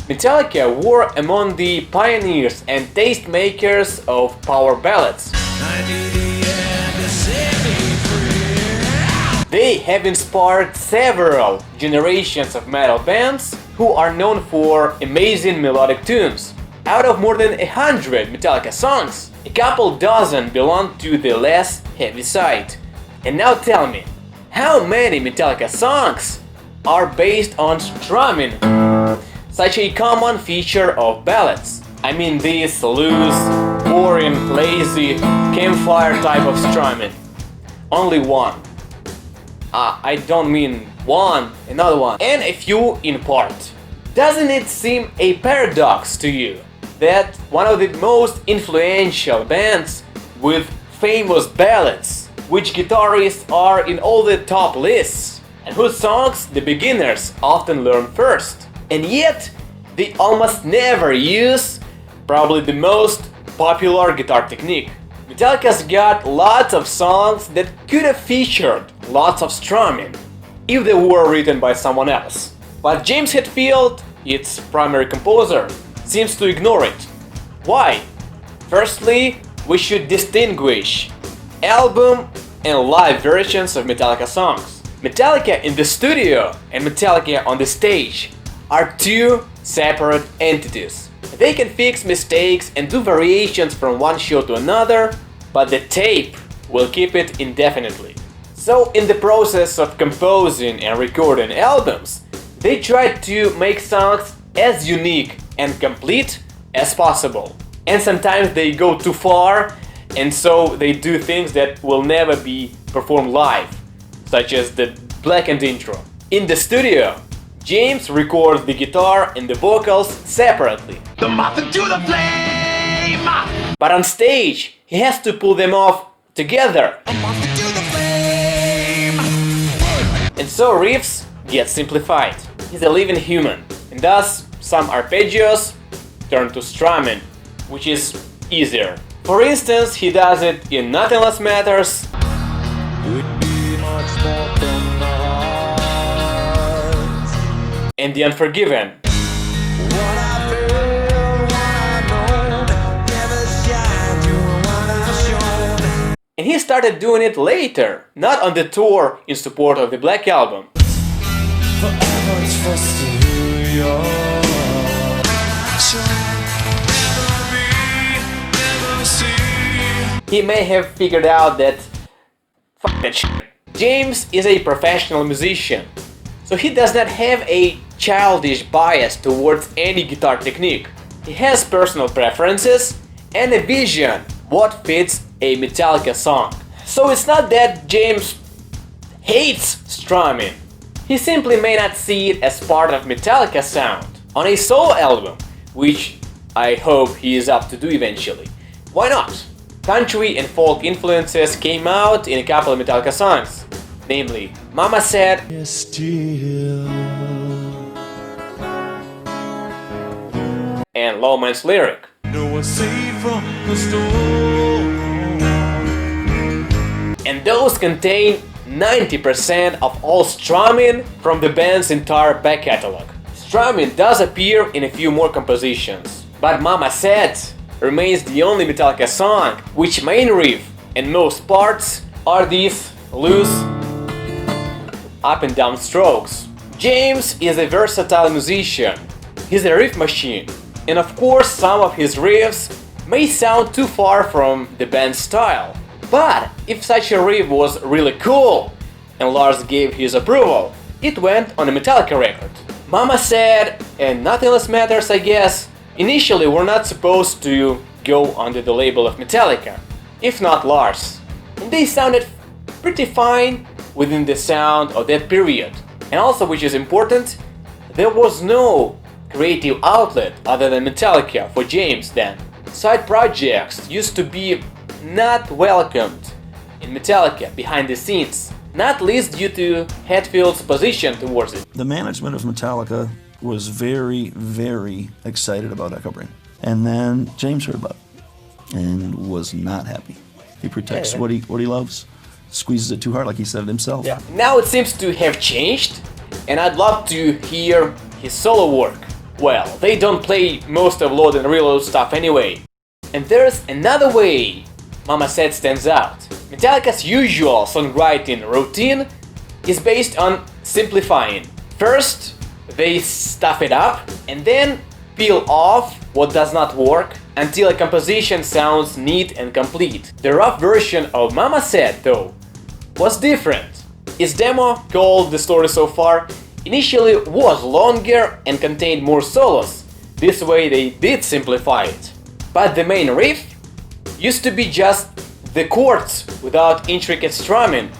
Metallica were among the pioneers and tastemakers of power ballads. They have inspired several generations of metal bands who are known for amazing melodic tunes. Out of more than 100 Metallica songs, a couple dozen belong to the less heavy side. And now tell me, how many Metallica songs are based on strumming? Such a common feature of ballads. I mean this loose, boring, lazy, campfire type of strumming. Only one. I don't mean one, another one, and a few in part. Doesn't it seem a paradox to you that one of the most influential bands with famous ballads, which guitarists are in all the top lists, and whose songs the beginners often learn first, and yet they almost never use probably the most popular guitar technique? Metallica's got lots of songs that could have featured lots of strumming if they were written by someone else. But James Hetfiled, its primary composer, seems to ignore it. Why? Firstly, we should distinguish album and live versions of Metallica songs. Metallica in the studio and Metallica on the stage are two separate entities. They can fix mistakes and do variations from one show to another, but the tape will keep it indefinitely. So in the process of composing and recording albums, they try to make songs as unique and complete as possible. And sometimes they go too far, and so they do things that will never be performed live, such as the blackened intro. In the studio, James records the guitar and the vocals separately. The moth into the flame! But on stage, he has to pull them off together. The moth into the flame! And so riffs get simplified. He's a living human, and thus some arpeggios turn to strumming, which is easier. For instance, he does it in Nothing Else Matters and The Unforgiven. And he started doing it later, not on the tour in support of the Black Album. He may have figured out that fuck that shit. James is a professional musician, so he does not have a childish bias towards any guitar technique. He has personal preferences and a vision what fits a Metallica song. So it's not that James hates strumming. He simply may not see it as part of Metallica sound. On a solo album, which I hope he is up to do eventually, why not? Country and folk influences came out in a couple of Metallica songs, namely Mama Said and Low Man's Lyric. No one's safe from the storm. And those contain 90% of all strumming from the band's entire back catalog. Strumming does appear in a few more compositions, but Mama Said remains the only Metallica song which main riff and most parts are these loose up and down strokes. James is a versatile musician. He's a riff machine, and of course some of his riffs may sound too far from the band's style. But if such a riff was really cool and Lars gave his approval, it went on a Metallica record. Mama Said and Nothing Else Matters, I guess, initially were not supposed to go under the label of Metallica, if not Lars. And they sounded pretty fine within the sound of that period. And also, which is important, there was no creative outlet other than Metallica for James then. Side projects used to be not welcomed in Metallica behind the scenes, not least due to Hetfield's position towards it. The management of Metallica was very, very excited about Echo Brain. And then James heard about it and was not happy. He protects what he loves, squeezes it too hard, like he said it himself. Now it seems to have changed, and I'd love to hear his solo work. Well, they don't play most of load and reload stuff anyway. And there's another way Mama Said stands out. Metallica's usual songwriting routine is based on simplifying. First, they stuff it up and then peel off what does not work until a composition sounds neat and complete. The rough version of Mama Said, though, was different. Its demo, called The Story So Far, initially was longer and contained more solos. This way they did simplify it. But the main riff used to be just the chords without intricate strumming.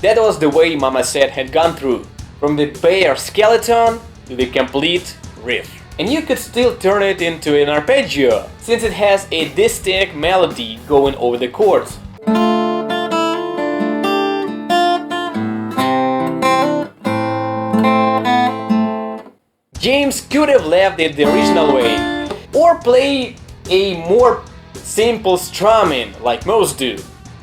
That was the way Mama Said had gone through, from the bare skeleton to the complete riff. And you could still turn it into an arpeggio, since it has a distinct melody going over the chords. James could have left it the original way, or play a more simple strumming like most do.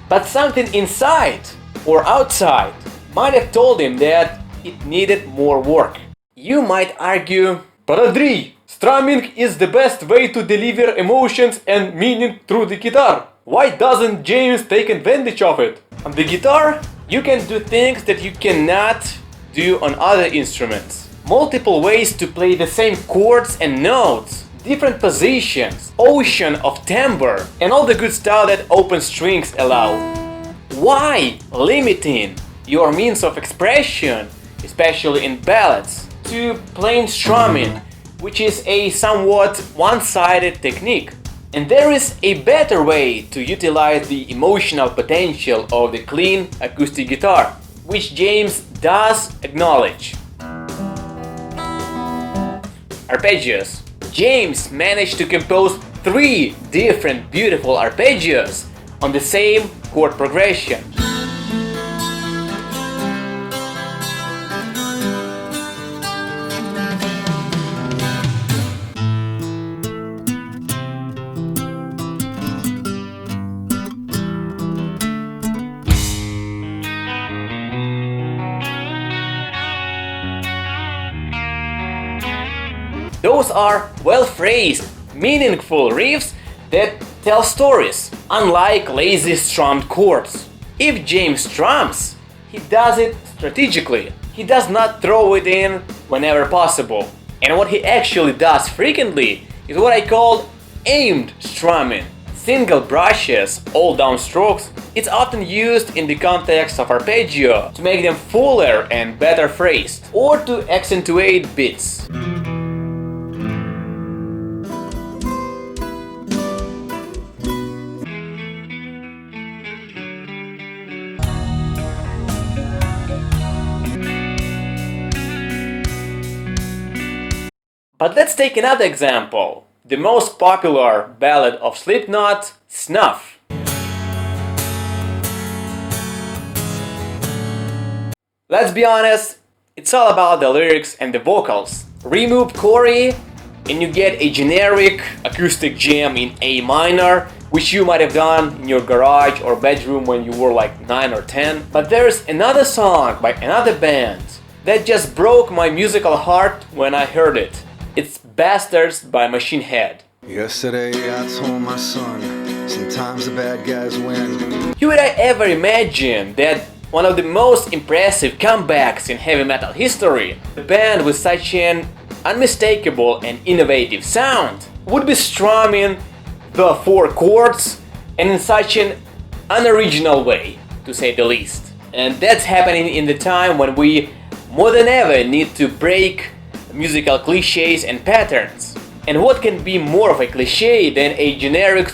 But something inside or outside might have told him that it needed more work. You might argue, but Andriy, strumming is the best way to deliver emotions and meaning through the guitar. Why doesn't James take advantage of it? On the guitar, you can do things that you cannot do on other instruments. Multiple ways to play the same chords and notes, different positions, ocean of timbre, and all the good stuff that open strings allow. Why limiting your means of expression, especially in ballads, to plain strumming, which is a somewhat one-sided technique? And there is a better way to utilize the emotional potential of the clean acoustic guitar, which James does acknowledge. Arpeggios. James managed to compose 3 different beautiful arpeggios on the same chord progression. Those are well-phrased, meaningful riffs that tell stories, unlike lazy strummed chords. If James strums, he does it strategically. He does not throw it in whenever possible. And what he actually does frequently is what I call aimed strumming. Single brushes, all down strokes. It's often used in the context of arpeggio to make them fuller and better phrased, or to accentuate beats. But let's take another example. The most popular ballad of Slipknot, Snuff. Let's be honest, it's all about the lyrics and the vocals. Remove Corey and you get a generic acoustic jam in A minor, which you might have done in your garage or bedroom when you were like 9 or 10. But there's another song by another band that just broke my musical heart when I heard it. It's Bastards by Machine Head. Yesterday I told my son, sometimes the bad guys win. You would ever imagine that one of the most impressive comebacks in heavy metal history, a band with such an unmistakable and innovative sound, would be strumming the 4 chords and in such an unoriginal way, to say the least. And that's happening in the time when we more than ever need to break musical cliches and patterns. And what can be more of a cliche than a generic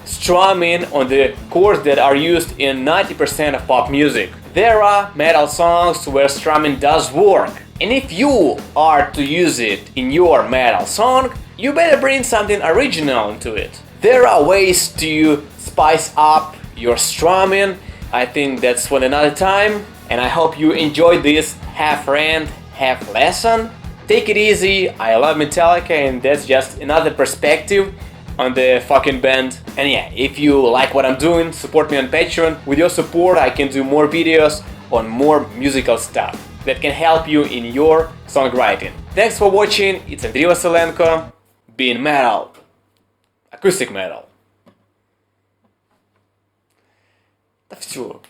strumming on the chords that are used in 90% of pop music? There are metal songs where strumming does work, and if you are to use it in your metal song, you better bring something original into it. There are ways to spice up your strumming. I think that's for another time, and I hope you enjoyed this half rant, half lesson. Take it easy, I love Metallica and that's just another perspective on the fucking band. And yeah, if you like what I'm doing, support me on Patreon. With your support I can do more videos on more musical stuff that can help you in your songwriting. Thanks for watching, it's Andriy Vasilenko, being metal, acoustic metal. Да все.